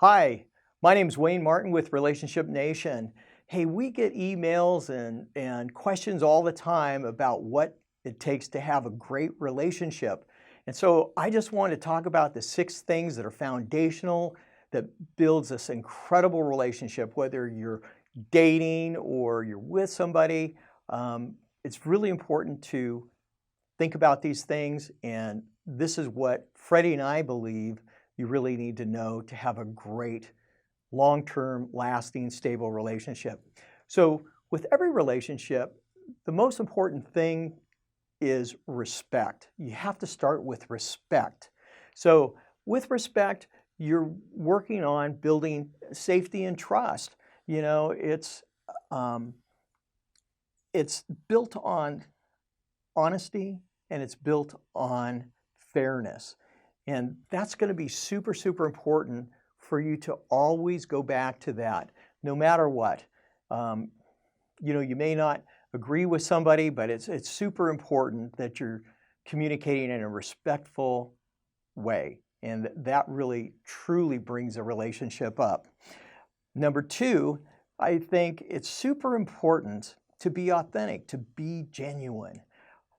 Hi, my name's Wayne Martin with Relationship Nation. Hey, we get emails and questions all the time about what it takes to have a great relationship. And so I just want to talk about the 6 things that are foundational that builds this incredible relationship, whether you're dating or you're with somebody. It's really important to think about these things, and this is what Freddie and I believe you really need to know to have a great, long-term, lasting, stable relationship. So with every relationship, the most important thing is respect. You have to start with respect. So with respect, you're working on building safety and trust. You know, um, it's built on honesty and it's built on fairness. And that's going to be super, super important for you to always go back to that, no matter what. Um, you may not agree with somebody, but it's super important that you're communicating in a respectful way. And that really, truly brings a relationship up. Number 2, I think it's super important to be authentic, to be genuine,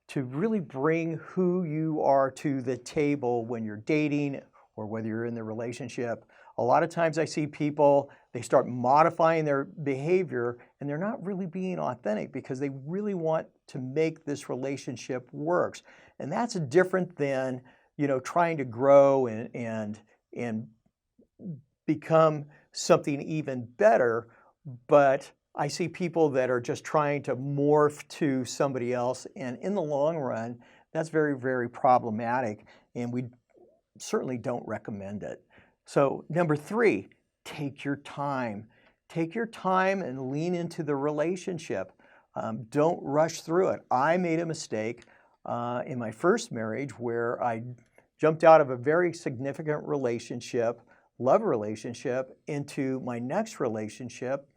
to really bring who you are to the table when you're dating or whether you're in the relationship. A lot of times I see people, they start modifying their behavior and they're not really being authentic because they really want to make this relationship work. And that's different than, trying to grow and become something even better. But I see people that are just trying to morph to somebody else, and in the long run, that's very, very problematic, and we certainly don't recommend it. So number 3, take your time. Take your time and lean into the relationship. Don't rush through it. I made a mistake in my first marriage where I jumped out of a very significant relationship, love relationship, into my next relationship.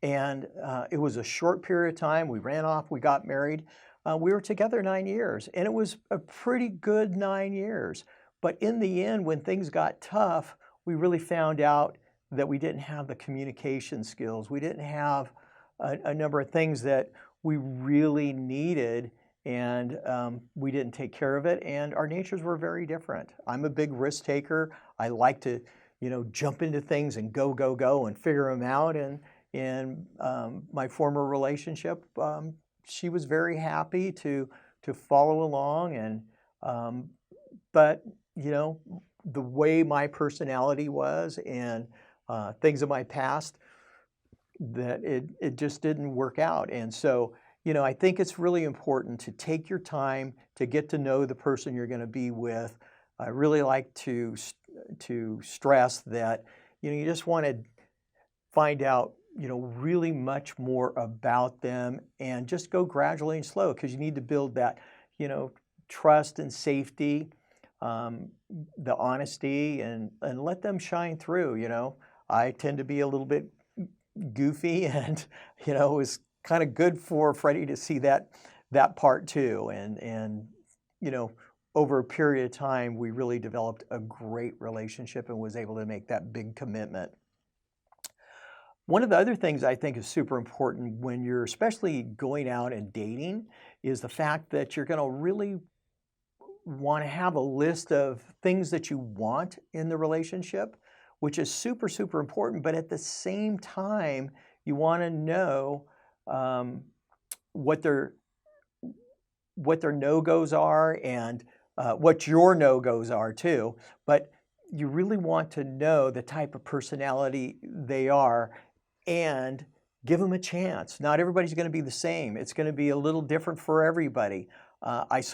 And it was a short period of time. We ran off, we got married. We were together 9 years, and it was a pretty good 9 years. But in the end, when things got tough, we really found out that we didn't have the communication skills. We didn't have a number of things that we really needed, and we didn't take care of it, and our natures were very different. I'm a big risk taker. I like to, jump into things and go, go, go and figure them out. And in my former relationship, she was very happy to follow along, and but the way my personality was and things of my past, that it just didn't work out. And so I think it's really important to take your time to get to know the person you're going to be with. I really like to stress that you just want to find out really much more about them, and just go gradually and slow, because you need to build that, trust and safety, the honesty, and let them shine through. I tend to be a little bit goofy, and it was kind of good for Freddie to see that part too. And over a period of time, we really developed a great relationship and was able to make that big commitment. One of the other things I think is super important when you're especially going out and dating is the fact that you're going to really want to have a list of things that you want in the relationship, which is super, super important. But at the same time, you want to know what their no-goes are, and what your no-goes are too. But you really want to know the type of personality they are and give them a chance. Not everybody's going to be the same. It's going to be a little different for everybody. I've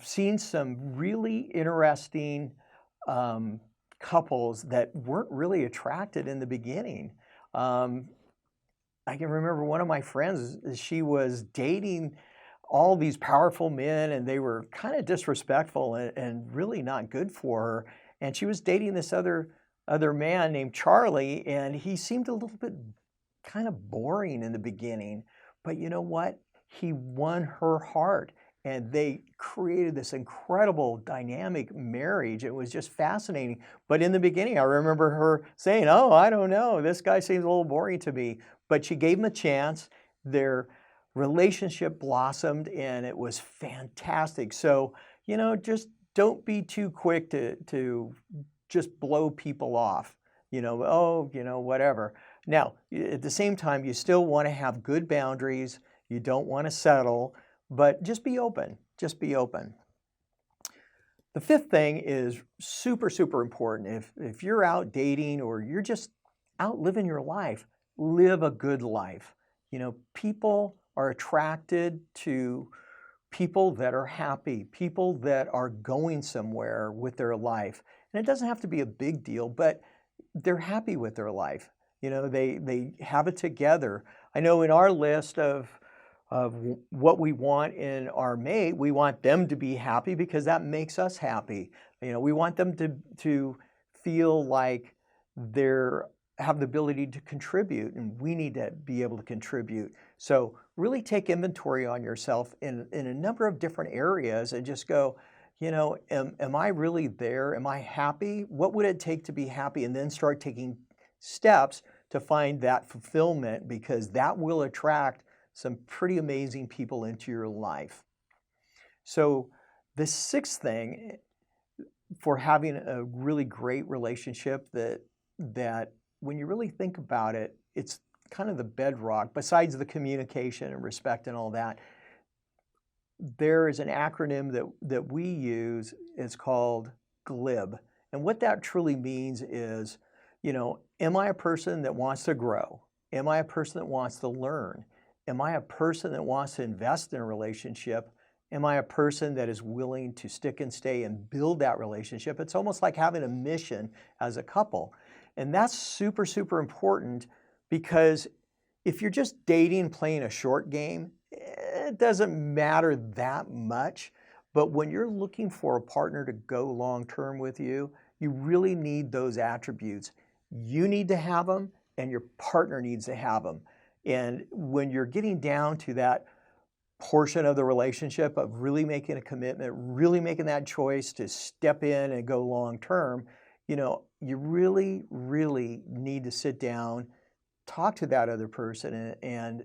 seen some really interesting couples that weren't really attracted in the beginning. I can remember one of my friends, she was dating all these powerful men, and they were kind of disrespectful and really not good for her. And she was dating this other man named Charlie, and he seemed a little bit kind of boring in the beginning. But you know what? He won her heart, and they created this incredible dynamic marriage. It was just fascinating. But in the beginning, I remember her saying, "Oh, I don't know, this guy seems a little boring to me." But she gave him a chance. Their relationship blossomed, and it was fantastic. So, just don't be too quick to just blow people off. Oh, whatever. Now, at the same time, you still want to have good boundaries. You don't want to settle, but just be open. Just be open. The fifth thing is super, super important. If you're out dating or you're just out living your life, live a good life. People are attracted to people that are happy, people that are going somewhere with their life. And it doesn't have to be a big deal, but they're happy with their life. They have it together. I know in our list of what we want in our mate, we want them to be happy because that makes us happy. We want them to feel like they're have the ability to contribute, and we need to be able to contribute. So really take inventory on yourself in a number of different areas and just go, am I really there? Am I happy? What would it take to be happy? And then start taking steps to find that fulfillment, because that will attract some pretty amazing people into your life. So the sixth thing for having a really great relationship that when you really think about it, it's kind of the bedrock, besides the communication and respect and all that. There is an acronym that we use. It's called GLIB. And what that truly means is, am I a person that wants to grow? Am I a person that wants to learn? Am I a person that wants to invest in a relationship? Am I a person that is willing to stick and stay and build that relationship? It's almost like having a mission as a couple. And that's super, super important, because if you're just dating, playing a short game, it doesn't matter that much. But when you're looking for a partner to go long-term with you, you really need those attributes. You need to have them, and your partner needs to have them. And when you're getting down to that portion of the relationship of really making a commitment, really making that choice to step in and go long-term, you really, really need to sit down, talk to that other person, and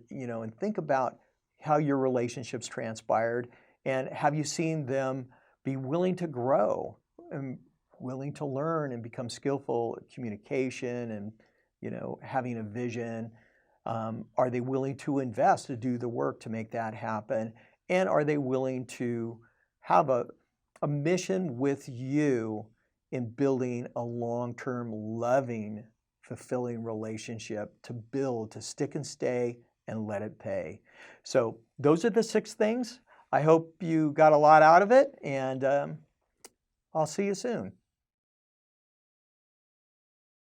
think about how your relationship's transpired, and have you seen them be willing to grow and willing to learn and become skillful at communication and having a vision. Are they willing to invest to do the work to make that happen? And are they willing to have a mission with you in building a long-term, loving, fulfilling relationship to build, to stick and stay and let it pay? So those are the 6 things. I hope you got a lot out of it, and I'll see you soon.